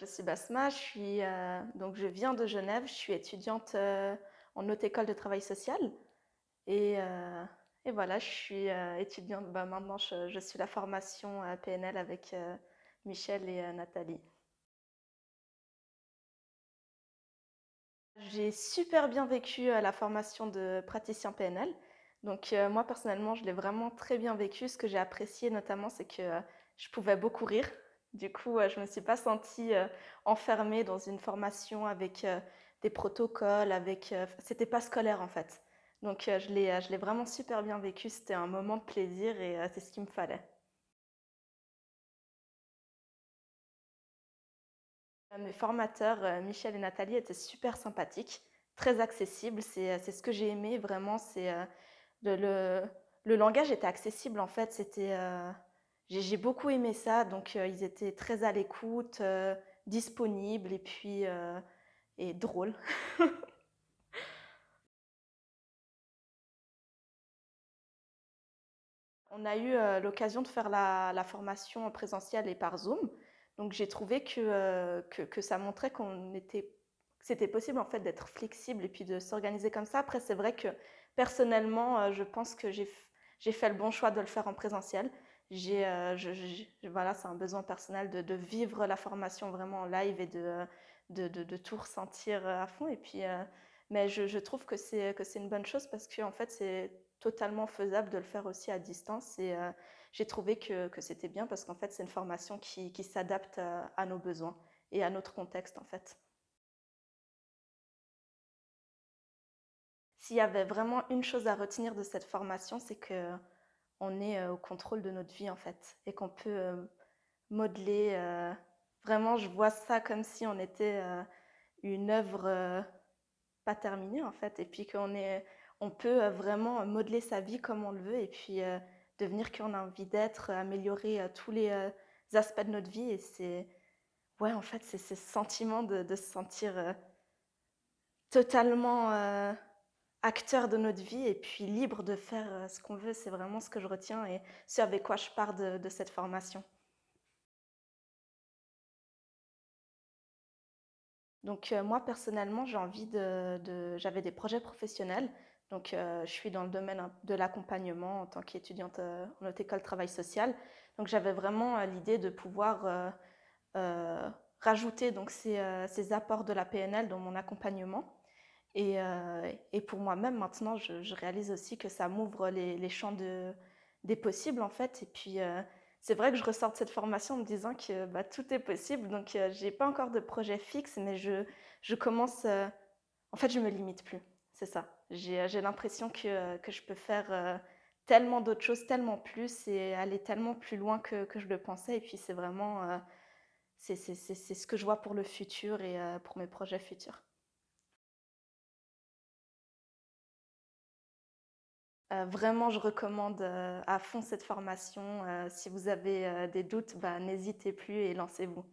Je suis Basma, donc je viens de Genève, je suis étudiante en haute école de travail social et, euh, et voilà, je suis étudiante. Maintenant, je suis la formation PNL avec Michel et Nathalie. J'ai super bien vécu la formation de praticien PNL. Donc moi personnellement, je l'ai vraiment très bien vécu. Ce que j'ai apprécié notamment, c'est que je pouvais beaucoup rire. Du coup, je me suis pas sentie enfermée dans une formation avec des protocoles, c'était pas scolaire en fait. Donc je l'ai vraiment super bien vécu. C'était un moment de plaisir et c'est ce qu'il me fallait. Mes formateurs, Michel et Nathalie, étaient super sympathiques, très accessibles. C'est ce que j'ai aimé vraiment. Le, le, le langage était accessible en fait. J'ai beaucoup aimé ça. Donc ils étaient très à l'écoute, disponibles et drôles. On a eu l'occasion de faire la formation en présentiel et par Zoom. Donc j'ai trouvé que ça montrait que c'était possible en fait d'être flexible et puis de s'organiser comme ça. Après, c'est vrai que personnellement, je pense que j'ai fait le bon choix de le faire en présentiel. Voilà, c'est un besoin personnel de vivre la formation vraiment en live et de tout ressentir à fond. Mais je trouve que c'est une bonne chose parce que en fait, c'est totalement faisable de le faire aussi à distance. Et j'ai trouvé que c'était bien parce qu'en fait, c'est une formation qui s'adapte à nos besoins et à notre contexte en fait. S'il y avait vraiment une chose à retenir de cette formation, c'est que on est au contrôle de notre vie en fait et qu'on peut modeler. Vraiment, je vois ça comme si on était une œuvre pas terminée en fait, et puis on peut vraiment modeler sa vie comme on le veut, et puis devenir qui on a envie d'être, améliorer tous les aspects de notre vie, et ouais, en fait, c'est ce sentiment de se sentir totalement acteur de notre vie, et puis libre de faire ce qu'on veut. C'est vraiment ce que je retiens et ce avec quoi je pars de cette formation. Donc moi personnellement, j'avais des projets professionnels. Donc je suis dans le domaine de l'accompagnement en tant qu'étudiante en haute école travail social. Donc j'avais vraiment l'idée de pouvoir rajouter donc ces apports de la PNL dans mon accompagnement. Et pour moi-même maintenant, je réalise aussi que ça m'ouvre les champs des possibles en fait. Et puis c'est vrai que je ressors de cette formation en me disant que bah, tout est possible. Donc j'ai pas encore de projet fixe, mais je commence. En fait, je me limite plus. C'est ça. J'ai l'impression que je peux faire tellement d'autres choses, tellement plus et aller tellement plus loin que je le pensais. Et puis c'est vraiment c'est ce que je vois pour le futur et pour mes projets futurs. Vraiment, je recommande à fond cette formation. Si vous avez des doutes, bah, n'hésitez plus et lancez-vous.